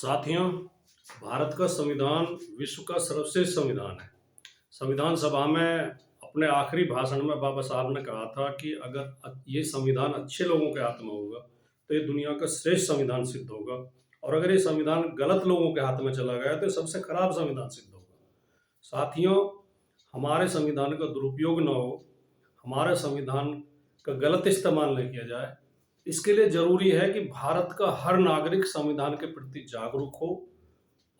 साथियों, भारत का संविधान विश्व का सर्वश्रेष्ठ संविधान है। संविधान सभा में अपने आखिरी भाषण में बाबा साहब ने कहा था कि अगर ये संविधान अच्छे लोगों के हाथ में होगा तो ये दुनिया का श्रेष्ठ संविधान सिद्ध होगा, और अगर ये संविधान गलत लोगों के हाथ में चला गया तो ये सबसे खराब संविधान सिद्ध होगा। साथियों, हमारे संविधान का दुरुपयोग न हो, हमारे संविधान का गलत इस्तेमाल न किया जाए, इसके लिए जरूरी है कि भारत का हर नागरिक संविधान के प्रति जागरूक हो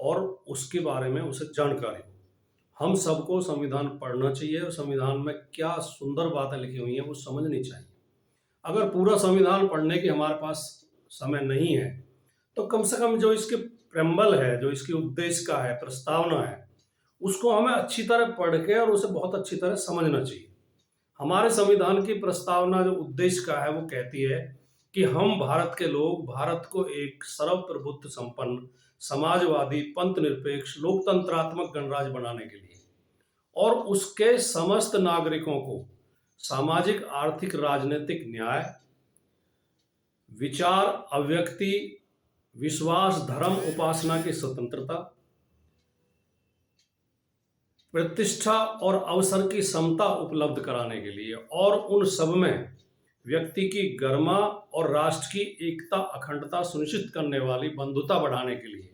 और उसके बारे में उसे जानकारी हो। हम सबको संविधान पढ़ना चाहिए और संविधान में क्या सुंदर बातें लिखी हुई हैं वो समझनी चाहिए। अगर पूरा संविधान पढ़ने की हमारे पास समय नहीं है तो कम से कम जो इसके प्रेम्बल है, जो इसकी उद्देश्य का है, प्रस्तावना है, उसको हमें अच्छी तरह पढ़ के और उसे बहुत अच्छी तरह समझना चाहिए। हमारे संविधान की प्रस्तावना जो उद्देश्य का है वो कहती है कि हम भारत के लोग भारत को एक सर्वप्रभुत्व संपन्न, समाजवादी, पंथ निरपेक्ष, लोकतंत्रात्मक गणराज्य बनाने के लिए और उसके समस्त नागरिकों को सामाजिक, आर्थिक, राजनीतिक न्याय, विचार, अभिव्यक्ति, विश्वास, धर्म, उपासना की स्वतंत्रता, प्रतिष्ठा और अवसर की समता उपलब्ध कराने के लिए और उन सब में व्यक्ति की गरिमा और राष्ट्र की एकता, अखंडता सुनिश्चित करने वाली बंधुता बढ़ाने के लिए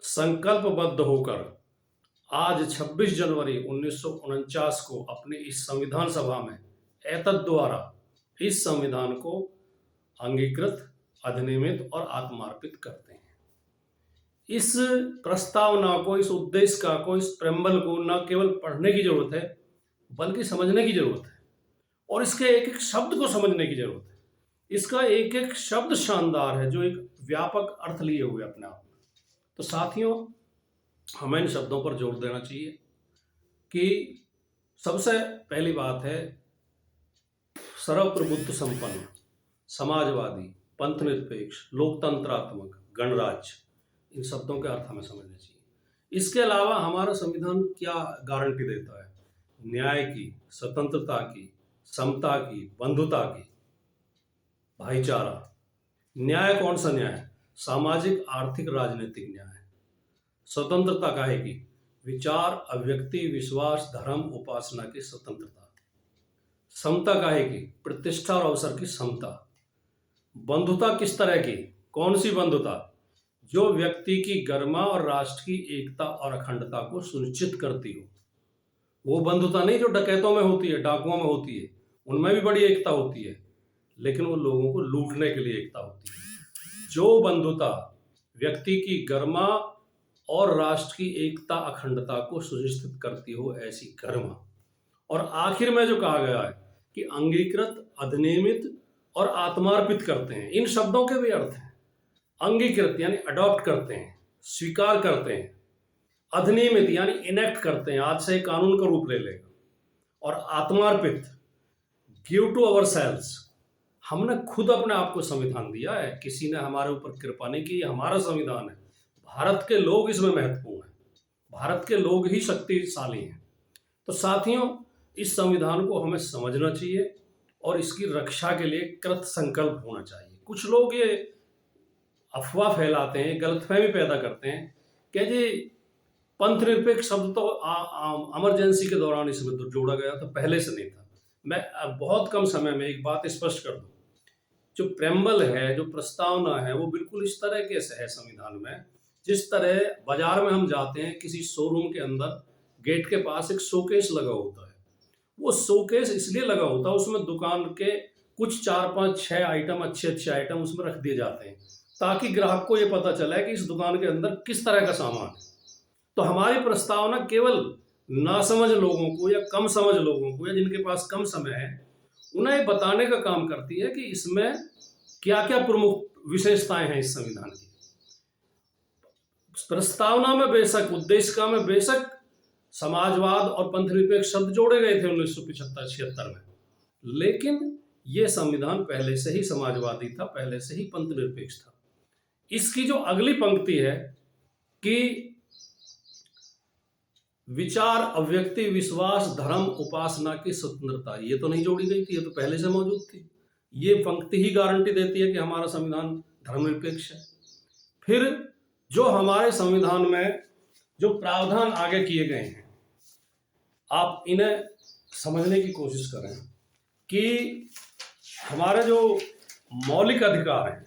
संकल्पबद्ध होकर आज 26 जनवरी 1949 को अपनी इस संविधान सभा में एतद द्वारा इस संविधान को अंगीकृत, अधिनियमित और आत्मार्पित करते हैं। इस प्रस्तावना को, इस उद्देश्य को, इस प्रेम्बल को न केवल पढ़ने की जरूरत है बल्कि समझने की जरूरत है और इसके एक एक शब्द को समझने की जरूरत है। इसका एक एक शब्द शानदार है जो एक व्यापक अर्थ लिए हुए अपने आप में। तो साथियों, हमें इन शब्दों पर जोर देना चाहिए कि सबसे पहली बात है सर्वप्रभुत्व संपन्न, समाजवादी, पंथ निरपेक्ष, लोकतंत्रात्मक, गणराज्य। इन शब्दों के अर्थ हमें समझने चाहिए। इसके अलावा हमारा संविधान क्या गारंटी देता है? न्याय की, स्वतंत्रता की, समता की, बंधुता की, भाईचारा। न्याय कौन सा न्याय? सामाजिक, आर्थिक, राजनीतिक न्याय। स्वतंत्रता काहे की? विचार, अभिव्यक्ति, विश्वास, धर्म, उपासना की स्वतंत्रता। समता काहे की? प्रतिष्ठा और अवसर की समता। बंधुता किस तरह की? कौन सी बंधुता? जो व्यक्ति की गरिमा और राष्ट्र की एकता और अखंडता को सुनिश्चित करती हो। वो बंधुता नहीं जो डकैतों में होती है, डाकुओं में होती है, उनमें भी बड़ी एकता होती है, लेकिन वो लोगों को लूटने के लिए एकता होती है। जो बंधुता व्यक्ति की गरिमा और राष्ट्र की एकता, अखंडता को सुनिश्चित करती हो, ऐसी गरिमा। और आखिर में जो कहा गया है कि अंगीकृत, अधिनियमित और आत्मार्पित करते हैं। इन शब्दों के भी अर्थ हैं। अंगीकृत यानी अडॉप्ट करते हैं, स्वीकार करते हैं। अधिनियमित यानी इनेक्ट करते हैं, आज से कानून का रूप ले लेगा। और आत्मार्पित, गिव टू अवर सेल्व्स, हमने खुद अपने आप को संविधान दिया है, किसी ने हमारे ऊपर कृपा नहीं की। हमारा संविधान है, भारत के लोग इसमें महत्वपूर्ण हैं, भारत के लोग ही शक्तिशाली हैं। तो साथियों, इस संविधान को हमें समझना चाहिए और इसकी रक्षा के लिए कृत संकल्प होना चाहिए। कुछ लोग ये अफवाह फैलाते हैं, गलतफहमी पैदा करते हैं कि जी पंथ निरपेक्ष शब्द तो इमरजेंसी के दौरान इसमें तो जोड़ा गया था, पहले से नहीं था। मैं बहुत कम समय में एक बात स्पष्ट कर दूं, जो प्रेम्बल है, जो प्रस्तावना है, वो बिल्कुल इस तरह के है संविधान में जिस तरह बाजार में हम जाते हैं, किसी शोरूम के अंदर गेट के पास एक शोकेस लगा होता है। वो शोकेस इसलिए लगा होता है, उसमें दुकान के कुछ 4, 5, 6 आइटम, अच्छे आइटम उसमें रख दिए जाते हैं ताकि ग्राहक को ये पता चले कि इस दुकान के अंदर किस तरह का सामान है। तो हमारी प्रस्तावना केवल नासमझ लोगों को या कम समझ लोगों को या जिनके पास कम समय है, उन्हें बताने का काम करती है कि इसमें क्या क्या प्रमुख विशेषताएं हैं इस संविधान की। प्रस्तावना में बेशक, उद्देशिका में बेशक समाजवाद और पंथ निरपेक्ष शब्द जोड़े गए थे 1975-76 में, लेकिन यह संविधान पहले से ही समाजवादी था, पहले से ही पंथ निरपेक्ष था। इसकी जो अगली पंक्ति है कि विचार, अभिव्यक्ति, विश्वास, धर्म, उपासना की स्वतंत्रता, ये तो नहीं जोड़ी गई थी, ये तो पहले से मौजूद थी। ये पंक्ति ही गारंटी देती है कि हमारा संविधान धर्मनिरपेक्ष है। फिर जो हमारे संविधान में जो प्रावधान आगे किए गए हैं, आप इन्हें समझने की कोशिश करें कि हमारे जो मौलिक अधिकार हैं,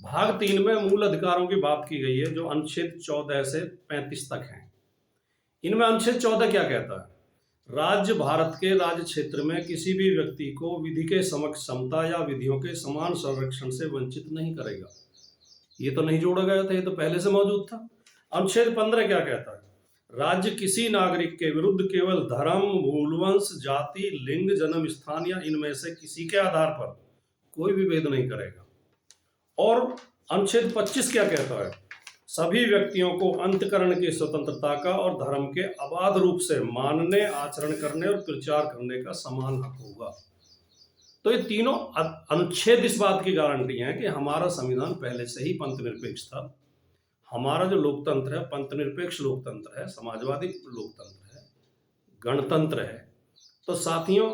भाग 3 में मूल अधिकारों की बात की गई है, जो अनुच्छेद 14 से 35 तक हैं। इनमें अनुच्छेद 14 क्या कहता है? राज्य भारत के राज्य क्षेत्र में किसी भी व्यक्ति को विधि के समक्ष समता या विधियों के समान संरक्षण से वंचित नहीं करेगा। ये तो नहीं जोड़ा गया था, ये तो पहले से मौजूद था। अनुच्छेद 15 क्या कहता है? राज्य किसी नागरिक के विरुद्ध केवल धर्म, मूलवंश, जाति, लिंग, जन्म स्थान या इनमें से किसी के आधार पर कोई भी भेद नहीं करेगा। और अनुच्छेद 25 क्या कहता है? सभी व्यक्तियों को अंतःकरण की स्वतंत्रता का और धर्म के अबाध रूप से मानने, आचरण करने और प्रचार करने का समान हक होगा। तो ये तीनों अनुच्छेद इस बात की गारंटी है कि हमारा संविधान पहले से ही पंथ निरपेक्ष था। हमारा जो लोकतंत्र है पंथ निरपेक्ष लोकतंत्र है, समाजवादी लोकतंत्र है, गणतंत्र है। तो साथियों,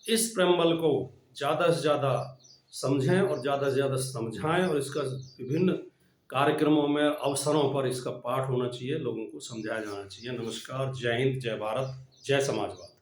इस प्रेम्बल को ज़्यादा से ज़्यादा समझें और ज़्यादा से ज़्यादा समझाएं, और इसका विभिन्न कार्यक्रमों में, अवसरों पर इसका पाठ होना चाहिए, लोगों को समझाया जाना चाहिए। नमस्कार, जय हिंद, जय भारत, जय समाजवाद।